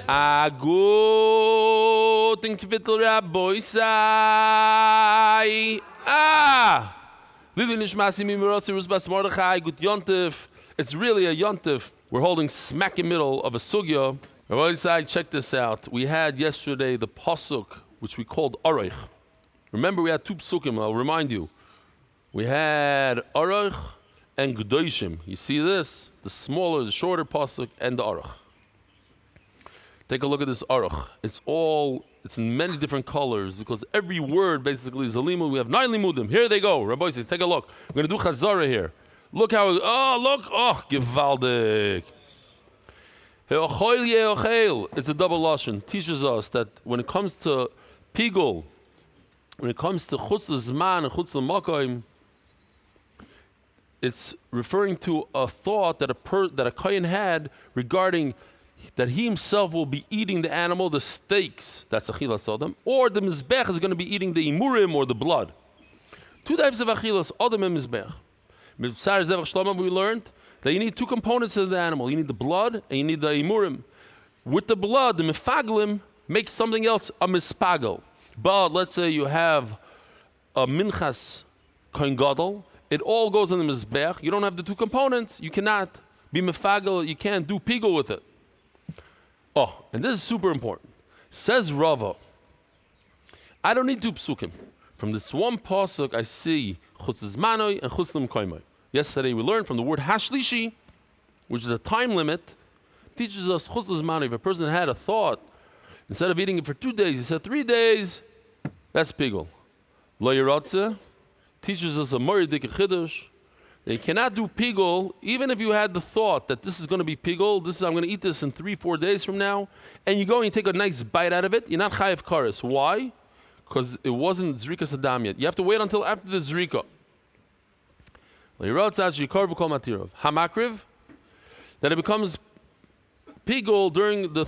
A guten Kvittel Rabboisai. Lili Nishmasi Mimirasi Rusbas Mordechai, Gut Yontif. It's really a Yontif. We're holding smack in the middle of a sugya. Rabboisai, check this out. We had yesterday the Pasuk, which we called Aroich. Remember, we had two psukim, I'll remind you. We had Aroich and Gdoishim. You see this? The smaller, the shorter Pasuk, and the Aroich. Take a look at this Aruch. It's in many different colors because every word basically is a limud. We have 9 limudim. Here they go. Rabbi says, take a look. We're going to do Chazarah here. Look how, gewaldig. It's a double lashon. Teaches us that when it comes to pigul, when it comes to chutz l'zman and chutz l'makom, it's referring to a thought that a kohen had regarding that he himself will be eating the animal, the steaks, that's achilas sodom, or the mizbech is going to be eating the imurim or the blood. Two types of achilas, odom and mizbech. Mitzvah Zevach Shlomo, we learned that you need two components of the animal. You need the blood and you need the imurim. With the blood, the mifaglim makes something else a mispagel. But let's say you have a minchas kohen gadol, it all goes in the mizbech. You don't have the two components. You cannot be mifagel. You can't do pigul with it. Oh, and this is super important. Says Rava, I don't need two psukim. From this one pasuk, I see chutz zmanoi and chutz l'mkoimoi. Yesterday we learned from the word hashlishi, which is a time limit, teaches us chutz zmanoi. If a person had a thought, instead of eating it for 2 days, he said 3 days, that's pigul. Lo yiratze teaches us a moridik chidush. You cannot do pigul, even if you had the thought that this is going to be pigul, I'm going to eat this in 3-4 days from now, and you go and you take a nice bite out of it, you're not chayav kares. Why? Because it wasn't zrika sadam yet. You have to wait until after the zrika. Hamakriv, that it becomes pigul during the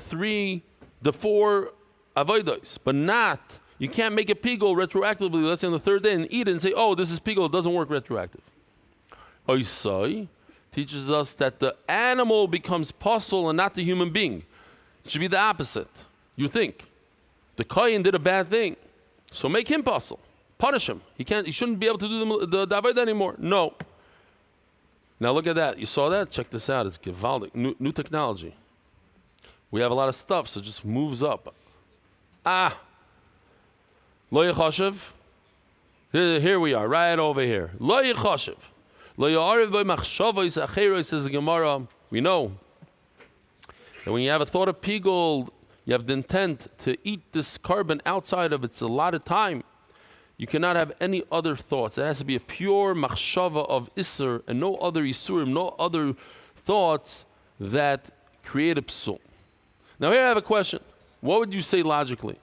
4 avodos, but not, you can't make it pigul retroactively, let's say on the 3rd day, and eat it and say, oh, this is pigul, it doesn't work retroactive. Oisai teaches us that the animal becomes pasul and not the human being. It should be the opposite. You think the kohen did a bad thing, so make him pasul, punish him. He shouldn't be able to do the avodah anymore. No. Now look at that. You saw that? Check this out. It's gewaldig. New technology. We have a lot of stuff, so it just moves up. Lo yechashev. Here we are, right over here. Lo yechashev. We know that when you have a thought of pigul, you have the intent to eat this carbon outside of its allotted time. You cannot have any other thoughts. It has to be a pure machshava of isser and no other isurim, no other thoughts that create a psul. Now here I have a question. What would you say logically?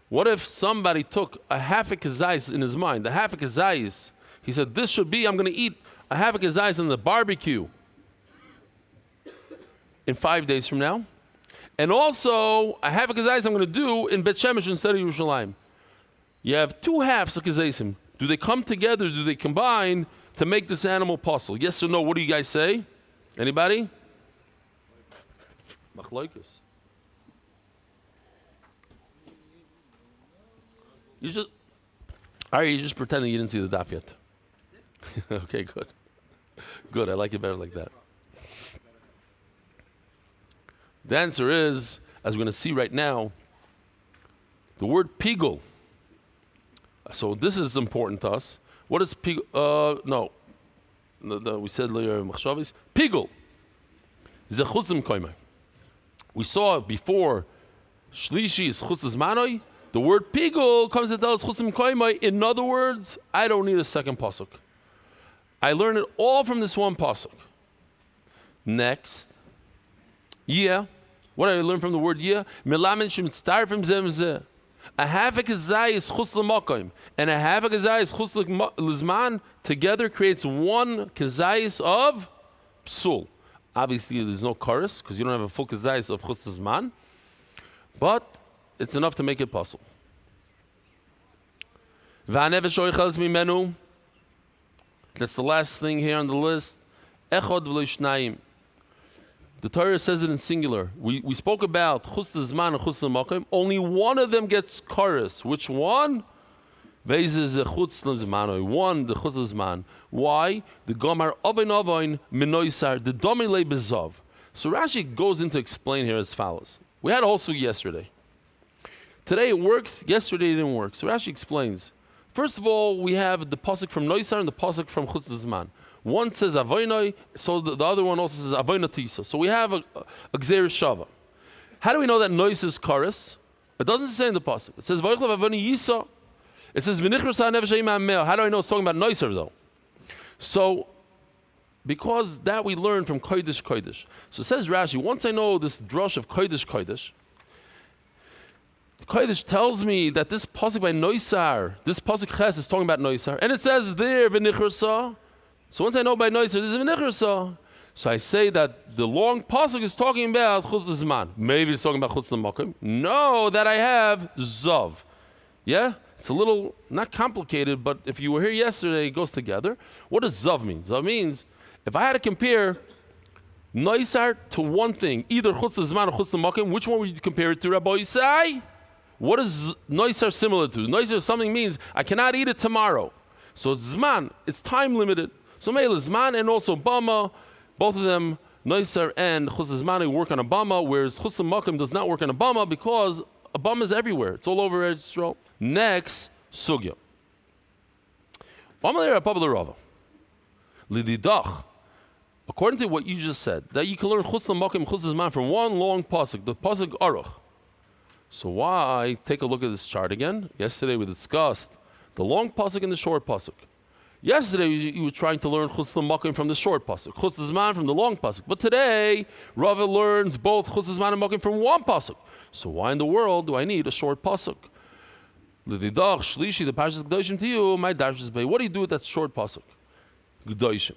What if somebody took a half a kazais in his mind, the half a kazais, he said, this should be, I'm going to eat a half a kazais in the barbecue in 5 days from now. And also, a half a kazais I'm going to do in Bet Shemesh instead of Yerushalayim. You have 2 halves of kazaisim. Do they come together? Do they combine to make this animal pasul? Yes or no? What do you guys say? Anybody? Machlokes. You're just pretending you didn't see the daf yet. Okay, good. Good, I like it better like that. The answer is, as we're going to see right now, the word pigul. So this is important to us. What is pigul? No, we said machshavis. Pigul. Zechutzim koimai. We saw before, shlishi is chutzim manoi. The word pigul comes to tell us chutzim koimai. In other words, I don't need a second pasuk. I learned it all from this one pasuk. Next, what did I learn from the word Milamin shemitztar from zemzeh. A half a kazai is chutz l'makom, and a half a kazai is chutz l'zman. Together creates one kazais of psul. Obviously, there's no chorus because you don't have a full kazais of chutz l'zman, but it's enough to make it possible. That's the last thing here on the list. Echod v'lo shnayim. The Torah says it in singular. We spoke about chutz zman and chutz makom. Only one of them gets chorus. Which one? Veiz is a chutz zman. One, the chutz zman. Why? The gomar ovein ovein minoisar the domi Leiba zav. So Rashi goes in to explain here as follows. We had also yesterday. Today it works. Yesterday it didn't work. So Rashi explains. First of all, we have the pasuk from Noisar and the pasuk from Chutz Zman. One says Avoinoi, so the other one also says Avoina Tisa. So we have a Gzeir Shava. How do we know that Nois is Karis? It doesn't say in the pasuk. It says Vayichlav Avoni Yisa. It says V'nichrasa Nefesh Eimam Meo. How do I know it's talking about Noisar though? So because that we learn from Kodesh Kodesh. So it says Rashi, once I know this drush of Kodesh Kodesh, Kodesh tells me that this pasuk by Noisar, this pasuk Ches is talking about Noisar, and it says there v'nichrasa. So once I know by Noisar, this is v'nichrasa. So I say that the long pasuk is talking about chutz zman. Maybe it's talking about chutz makom. No, that I have zav. Yeah, it's a little not complicated, but if you were here yesterday, it goes together. What does zav mean? Zav means if I had to compare Noisar to one thing, either chutz zman or chutz makom, which one would you compare it to, Rabbi Yisai? What is Noisar similar to? Noisar something means I cannot eat it tomorrow. So Zman, it's time limited. So Meila Zman and also Bama, both of them, Noisar and Chutz Zman, work on a Bama, whereas Chutz Makom does not work on a Bama because a Bama is everywhere. It's all over Israel. Next, Sugya. Lididach. According to what you just said, that you can learn Chutz Makom, Chutz Zman from one long pasuk, the pasuk Aruch. So why take a look at this chart again? Yesterday we discussed the long pasuk and the short pasuk. Yesterday you were trying to learn chutz makom from the short pasuk, chutz zman from the long pasuk. But today Rava learns both chutz zman and makom from one pasuk. So why in the world do I need a short pasuk? L'didach shlishi, the parshas Kedoshim to you, my darshas bay. What do you do with that short pasuk? Kedoshim.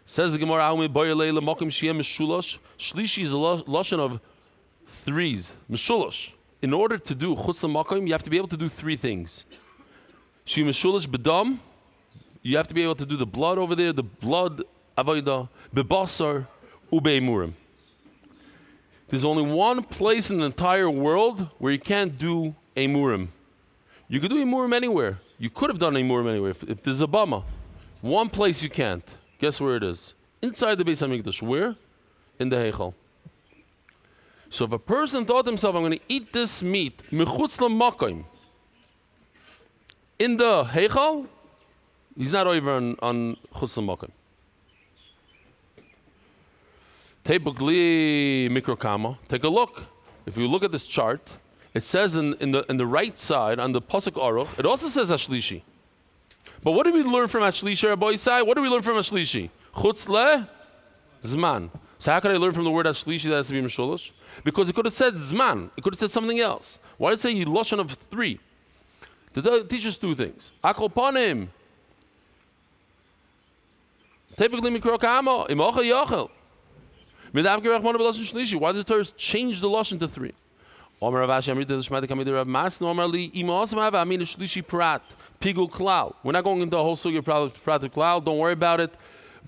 Says the Gemara, Almi boyelei lemakom shiyem mishulash. Shlishi is a lashon of threes, mishulash. In order to do chutz makom, you have to be able to do three things. Shi mishulish bedam, you have to be able to do the blood over there, the blood avodah, bebasar, ubeimurim. There's only one place in the entire world where you can't do emurim. You could do emurim anywhere. You could have done emurim anywhere if there's a bama. One place you can't. Guess where it is? Inside the Beis Hamikdash. Where? In the Heichal. So if a person thought to himself, I'm going to eat this meat, mechutz l'makom, in the heichal, he's not over on chutz l'makom. Teibugli mikrokama. Take a look. If you look at this chart, it says in the right side on the pasuk aruch, it also says ashlishi. But what do we learn from ashlishi, Rabbi Yisai? What do we learn from ashlishi? Chutz le zman. So how could I learn from the word ashlishi that has to be mishulash? Because it could have said zman. It could have said something else. Why did it say lashon of three? The teachers do things. Akol panim. Typically mikro kamo imocha yochel. Why did the Torah change the lashon to three? We're not going into a whole sugya prat klal. Don't worry about it.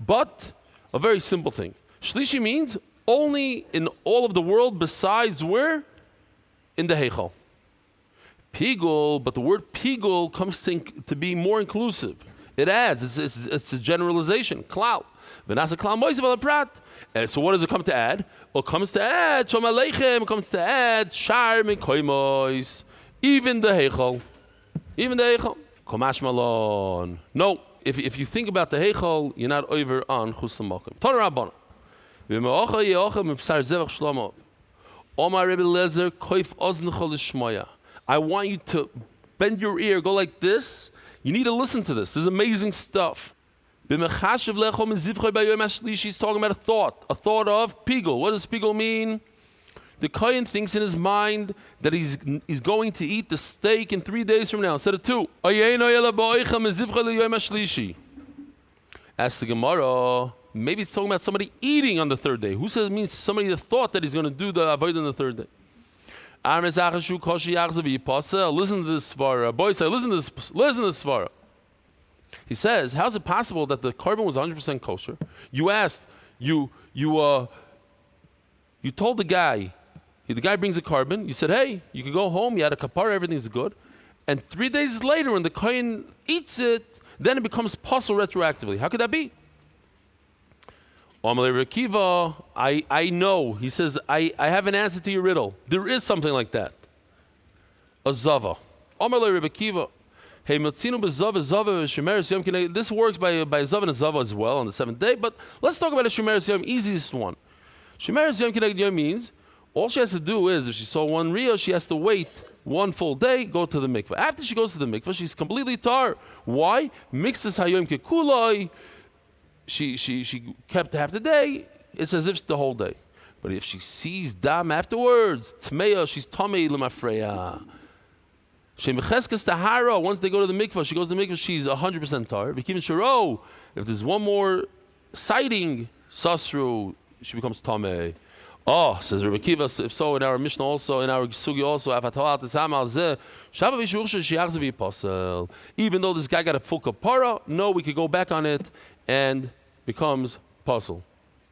But a very simple thing. Shlishi means only in all of the world besides where? In the Heichal. Pigul, but the word pigul comes to be more inclusive. It adds, it's a generalization. Klal. V'nasa klal moisav prat. So what does it come to add? Well, it comes to add, Shalom Aleichem, it comes to add, Shar min koimois. Even the Heichal. Even the Heichal. Komash malon. No, if you think about the Heichal, you're not over on Chutz Makom. Torah Rabbana. I want you to bend your ear, go like this. You need to listen to this. This is amazing stuff. He's talking about a thought of pigul. What does pigul mean? The kohen thinks in his mind that he's going to eat the steak in 3 days from now instead of 2. Ask the Gemara. Maybe it's talking about somebody eating on the 3rd day. Who says it means somebody that thought that he's going to do the avodah on the 3rd day? Listen to this svara. Boys, say, listen to this svara. He says, how's it possible that the carbon was 100% kosher? You asked, you You told the guy brings a carbon, you said, hey, you can go home, you had a kapara, everything's good. And 3 days later, when the kohen eats it, then it becomes possible retroactively. How could that be? I know. He says, I have an answer to your riddle. There is something like that. A zava. Hey, this works by zav and a zava as well on the 7th day, but let's talk about a shemeres yom, easiest one. Shemeres yom kineged yom means all she has to do is, if she saw one riyah, she has to wait 1 full day, go to the mikveh. After she goes to the mikveh, she's completely tar. Why? Mixes hayom kekulai. She kept half the day. It's as if the whole day. But if she sees dam afterwards, tmeya, she's tamei lemafreya. Shemecheskes tahara. Once they go to the mikveh, she goes to the mikveh, she's 100% tar. V'kivin sharo. If there's one more sighting, sasru, she becomes tamei. Oh, says Rabbi Kiva, if so, in our Mishnah also, in our Sugi also, even though this guy got a full kapara, no, we could go back on it and becomes puzzle.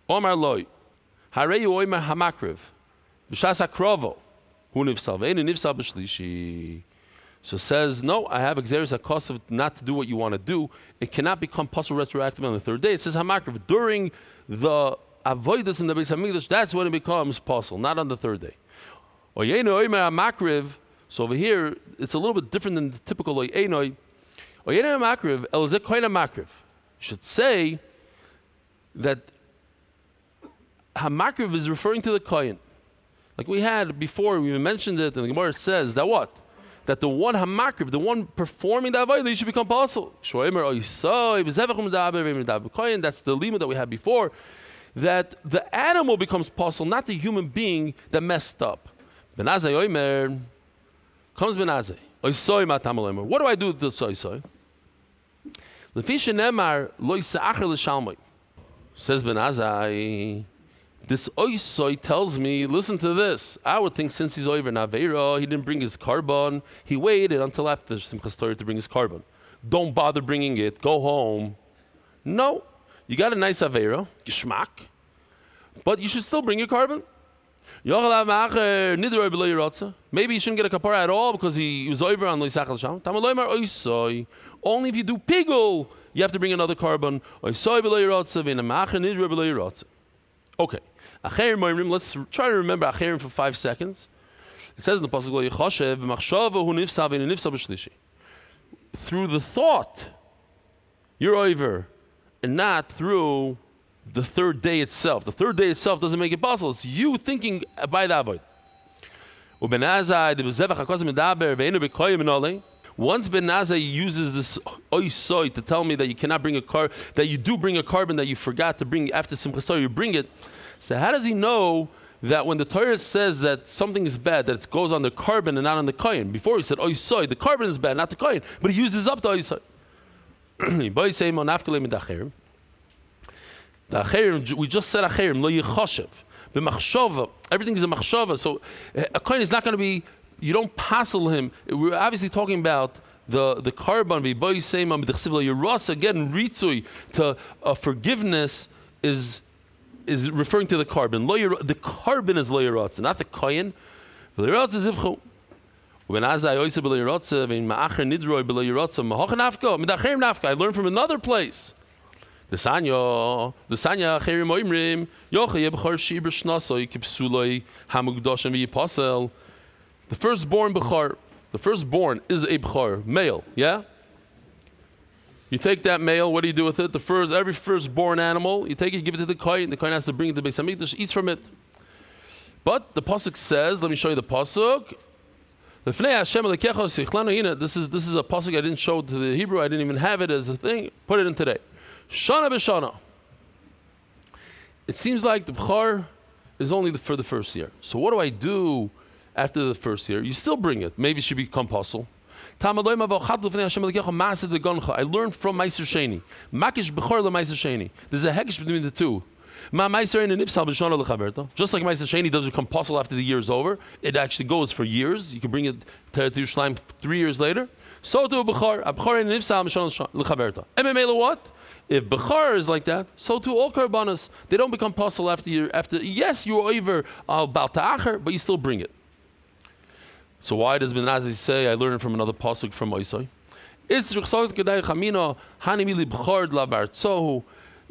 Omar loy, hareyu oimer hamakriv, b'shas akrovo, hu nifsal, ve'enu nifsal b'shlishi. So says, no, I have exeris akosov not to do what you want to do. It cannot become puzzle retroactive on the 3rd day. It says hamakriv during the avoidance in the Beis Hamikdash, that's when it becomes possible, not on the 3rd day. So over here, it's a little bit different than the typical you should say that hamakriv is referring to the kohen. Like we had before, we mentioned it, and the Gemara says that what? That the one hamakriv, the one performing the avodah, he should become possible. That's the lima that we had before. That the animal becomes possible, not the human being that messed up. Benazai oimer comes benazai. Oisoi matam oimer. What do I do with this oisoi? Lefisha nemar lo yisaacher l'shalmoi. Says benazai. This oisoi tells me, listen to this. I would think since he's over naveira, he didn't bring his carbon. He waited until after Simchas Torah to bring his carbon. Don't bother bringing it. Go home. No. You got a nice aveira, geschmack, but you should still bring your carbon. Maybe you shouldn't get a kapara at all because he was over on Loisachal Sham. Only if you do pigul, you have to bring another carbon. Okay. Let's try to remember acherim for 5 seconds. It says in the pasuk, through the thought, you're over. And not through the 3rd day itself. The 3rd day itself doesn't make it possible. It's you thinking by the avoid. Once Ben Nazai uses this oisoi to tell me that you cannot bring that you do bring a carbon that you forgot to bring after Simchas Torah, you bring it. So how does he know that when the Torah says that something is bad, that it goes on the carbon and not on the kohen? Before he said oisoi, the carbon is bad, not the kohen, but he uses up the oisoi. We just said acherim lo yichoshev. B'machshava, everything is a machshava. So a kohen is not going to be. You don't passel him. We're obviously talking about the carbon. Again, ritzui to forgiveness is referring to the carbon. The carbon is lo yiratz, not the kohen. Lo yiratz is ivchu. I learned from another place. The Sanya Cherim Oimrim, Yocheh Bechor Shibr Shnasoi Kipsuloi Hamugdosh and V'Yipasel. The firstborn Bechor, the firstborn is a Bechor, male, yeah? You take that male, what do you do with it? Every firstborn animal, you take it, give it to the kohen has to bring it to Beis Hamikdash, eats from it. But the pasuk says, let me show you the pasuk. This is a pasuk I didn't show to the Hebrew. I didn't even have it as a thing. Put it in today. Shana b'shana. It seems like the b'char is only for the first year. So what do I do after the first year? You still bring it. Maybe it should become puzzle. I learned from Meiser Sheni. Makish b'char leMeiser Sheni. There's a hekesh between the two. Just like Meiser Sheni doesn't become possible after the year is over, it actually goes for years. You can bring it to Yerushalayim 3 years later. So to a Bechar and Nifsal Mishon Lechaberta. Ememela what? if Bechar is like that, so too all karbanos. They don't become possible after yes, you're over about ta'acher, but you still bring it. So why does Ben Azai say, I learned it from another pasuk from Oisai?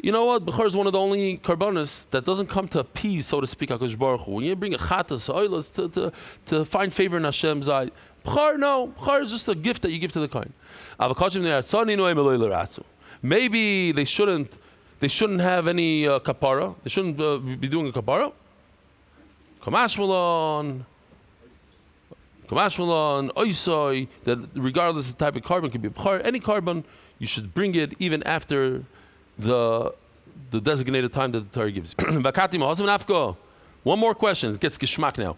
You know what? Bechar is one of the only karbanos that doesn't come to appease, so to speak, HaKadosh Baruch Hu. When you bring a chatas, oilas, to find favor in Hashem's eye, Bechar, no. Bechar is just a gift that you give to the kohen. Maybe they shouldn't have any kapara. They shouldn't be doing a kapara. Kamashmalon, oisoi, that regardless of the type of carbon, could be bechar. Any carbon, you should bring it even after the designated time that the Torah gives. One more question. It gets geschmack now.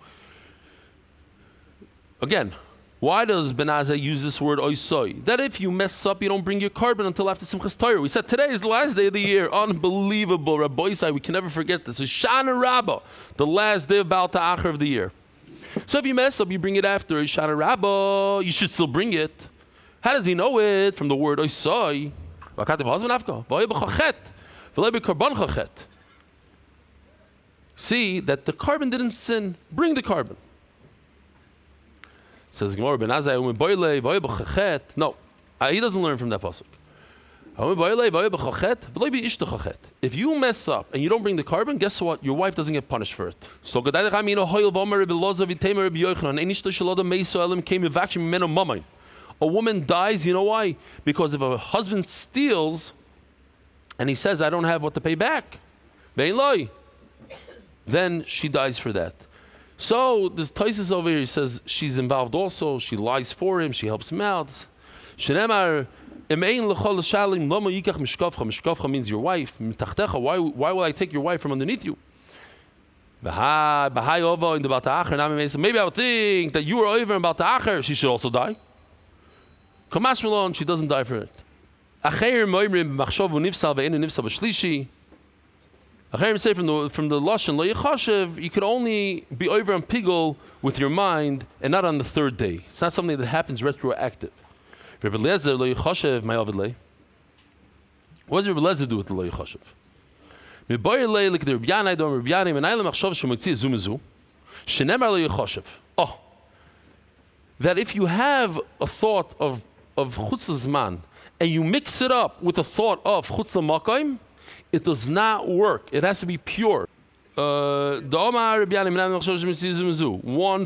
Again, why does Ben Azai use this word oisoi? That if you mess up, you don't bring your carbon until after Simchas Torah. We said today is the last day of the year. Unbelievable. Rabbi Isai, we can never forget this. It's Shana Rabbah, the last day of Baal Ta'achar of the year. So if you mess up, you bring it after Shana Rabbah, you should still bring it. How does he know it? From the word oisoi. See that the carbon didn't sin. Bring the carbon. Says Gemara, Ben Azai, no, he doesn't learn from that pasuk. If you mess up and you don't bring the carbon, guess what? Your wife doesn't get punished for it. So a woman dies, you know why? Because if a husband steals and he says, I don't have what to pay back, then she dies for that. So this Taisus over here, he says she's involved also, she lies for him, she helps him out. Why means your wife. Why will I take your wife from underneath you? Maybe I would think that you were over about the Acher, she should also die. She doesn't die for it. Acharim say from the Lashon, Lo Yechashev, you could only be over on Pigul with your mind and not on the third day. It's not something that happens retroactive. Rabbi Eliezer, Lo Yechashev, my Ovid Lei. What does Rabbi Eliezer do with the Lo Yechashev? Oh, that if you have a thought of Chutz Zman and you mix it up with the thought of Chutz L'Makayim, it does not work. It has to be pure. One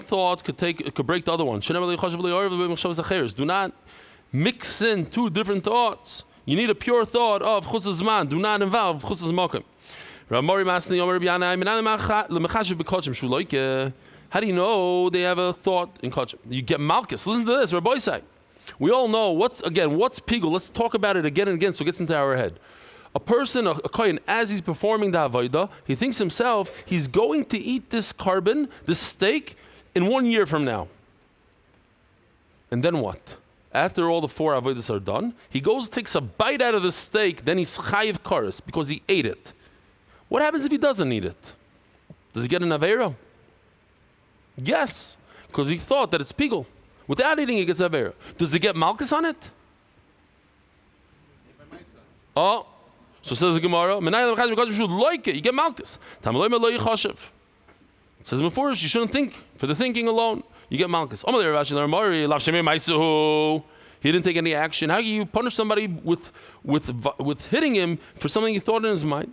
thought could break the other one. Do not mix in two different thoughts. You need a pure thought of Chutz Zman. Do not involve Chutz L'Makayim. How do you know they have a thought in Kachim? You get Malchus. Listen to this, Rabbi Isai. We all know what's Pigul. Let's talk about it again and again so it gets into our head. A person, a kohen, as he's performing the avodah, he thinks himself, he's going to eat this carbon, this steak, in 1 year from now. And then what? After all the 4 avodas are done, he goes, takes a bite out of the steak, then he's chayiv kares because he ate it. What happens if he doesn't eat it? Does he get an avera? Yes, because he thought that it's pigul. Without eating, he gets avera. Does he get malchus on it? Oh, so says the Gemara, you get malchus. It says before, you shouldn't think for the thinking alone. You get malchus. He didn't take any action. How can you punish somebody with hitting him for something he thought in his mind?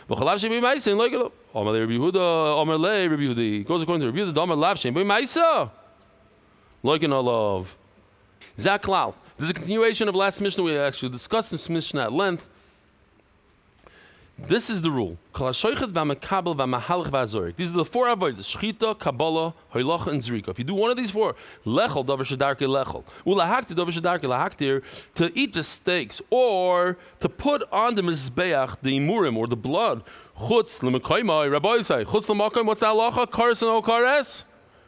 Goes according to Rabbi Yehuda, like an olav. Zaklal. This is a continuation of last Mishnah. We actually discussed this Mishnah at length. This is the rule. These are the 4 avodas: Shchita, Kabbalah, Hoylach, and Zrika. If you do one of these 4, Lechel, Davar Shedarke, Lechel. Ulahaktir, Davar Shedarke, Lahaktir, to eat the steaks, or to put on the Mizbeach, the Imurim, or the blood. Chutz, L'mekaymai, Rabbi say, Chutz L'makayim, what's the halacha? Kares and no kares?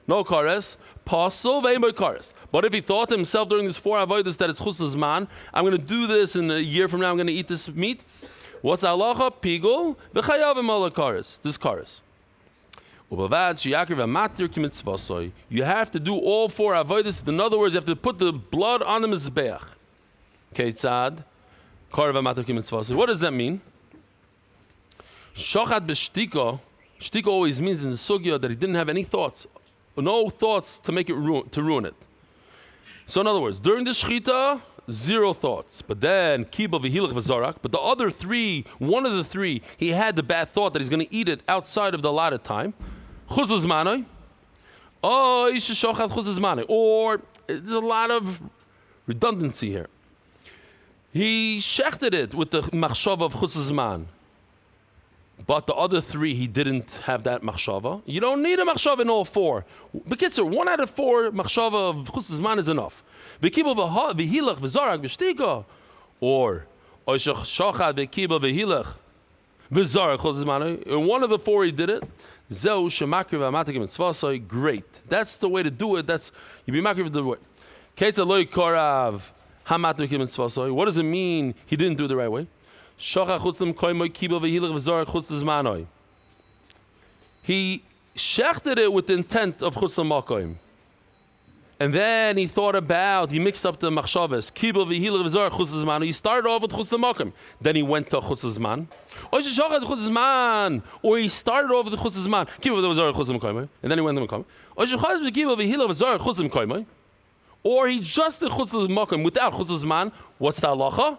No kares. Pasul ve'imay kares. But if he thought to himself during these 4 avodas that it's Chutz Zman, I'm going to do this in a year from now, I'm going to eat this meat. What's the halacha? Pigul v'chayavim ala kares. This kares. You have to do all 4 avodas. In other words, you have to put the blood on the mizbeach. Keitzad. What does that mean? Shochat b'shtika. Shtika always means in the sugya that he didn't have any thoughts, no thoughts to make it ruin it. So in other words, during the shechita, zero thoughts. But then kiba v'hilach v'zarak. But the other three, one of the three, he had the bad thought that he's going to eat it outside of the allotted time. Chuz l'zmanoi. Oh, ish shochat chuz l'zmanoi. Or there's a lot of redundancy here. He shechted it with the machshava of chutz zman. But the other three, he didn't have that machshava. You don't need a machshava in all four. Bekitzer, 1 out of 4 machshava of chutz zman is enough. V'kiba v'hilach v'zarak v'shtika. Or oishach shachad v'kiba v'hilach v'zarak chutz zman. In one of the 4 he did it. Zeu shemakir v'amatikim mitzvasai. Great. That's the way to do it. That's, you be makir with the way. Ketzah loy korav. What does it mean he didn't do it the right way? He shechted it with the intent of chutz l'makom. And then he thought about, he mixed up the machshavas. He started off with chutz l'makom. Then he went to chutz l'zman. Or he started off with chutz l'zman. And then he went to l'makom. Or he just did chutz l'makom without chutz l'zman. What's the halacha?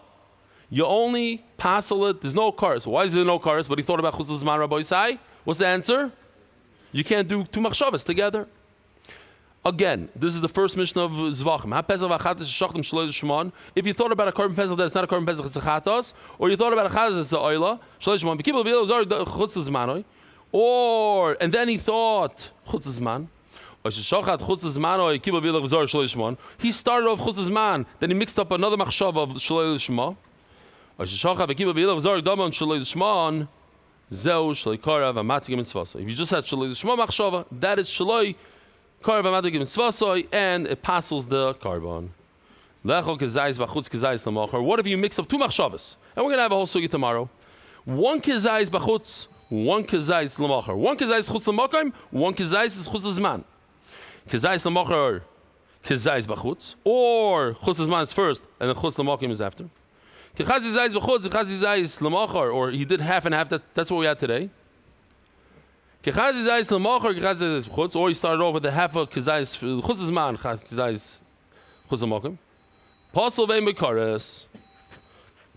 You only passel it. There's no kares. Why is there no kares? But he thought about chutz l'zman, Rabbi Isai. What's the answer? You can't do 2 machshavas together. Again, this is the first mission of Zevachim. If you thought about a korban pesach that's not a korban pesach, it's a chatos, or you thought about a chatos, it's a oila. Or, and then he thought chutz l'zman. He started off chutz l'zman, then he mixed up another machshav of shalei l'shma. If you just had shalei l'shma machshava, that is shalei karav amatikim mitzvasoi, and it passes the carbon. What if you mix up 2 machshavas? And we're going to have a whole sugi tomorrow. 1 kezayis b'chutz, 1 kezayis l'machar. 1 kezayis chutz l'makom, 1 kezayis is chutz l'zman. Kezayis l'machar, kezayis b'chutz, or chutz l'zman is first, and then chutz l'makom is after. Kechazi zayis b'chutz, kechazi zayis l'machar, or he did half and half. That's what we had today. Kechazi zayis l'machar, kechazi zayis b'chutz, or he started off with the half of kezayis chutz l'zman, kechazi zayis chutz l'makom. Pasal ve'im b'kares.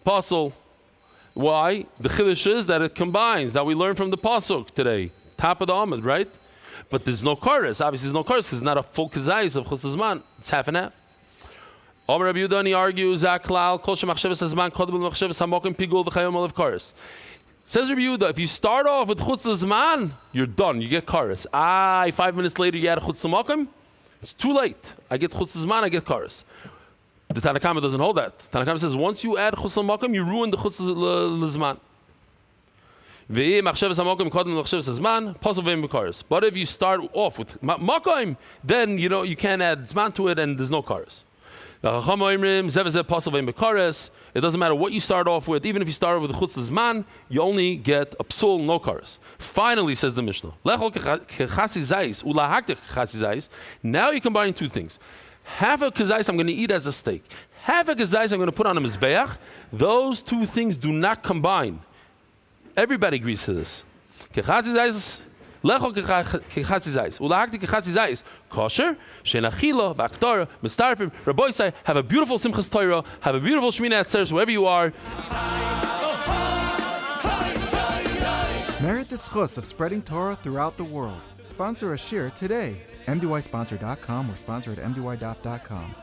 Pasal. Why? The chiddush is that it combines, that we learned from the pasuk today, top of the Amud, right? But there's no kares. Obviously, there's no kares because it's not a full kezayis of chutz l'zman. It's half and half. Omer Rabbi Yehuda, he argues, Zaklal, Kol shemachshavas hazman, kodem l'machshavas hamokim pigul v'chayom olav kares. Says Rabbi Yehuda, if you start off with chutz l'zman, you're done. You get kares. 5 minutes later, you add chutz l'makom. It's too late. I get chutz l'zman, I get kares. The Tanna Kama doesn't hold that. Tanna Kama says once you add chutz l'makom, you ruin the chutz l'zman. But if you start off with makom, then you can't add zman to it, and there's no kares. It doesn't matter what you start off with. Even if you start off with chutz l'zman, you only get a psul, no kares. Finally, says the Mishnah, now you're combining 2 things. Half a kezayis I'm going to eat as a steak. Half a kezayis I'm going to put on a mizbeach. Those 2 things do not combine. Everybody agrees to this. Kechatzizayis, lecho kechatzizayis. Ulahakti kechatzizayis. Kosher, shenachila, b'aktara, mistarfim. Rabbi Isai, have a beautiful Simchas Torah. Have a beautiful Shemina Atzeres wherever you are. Merit the schus of spreading Torah throughout the world. Sponsor a shir today. MDYsponsor.com or sponsor at MDYDAF.com.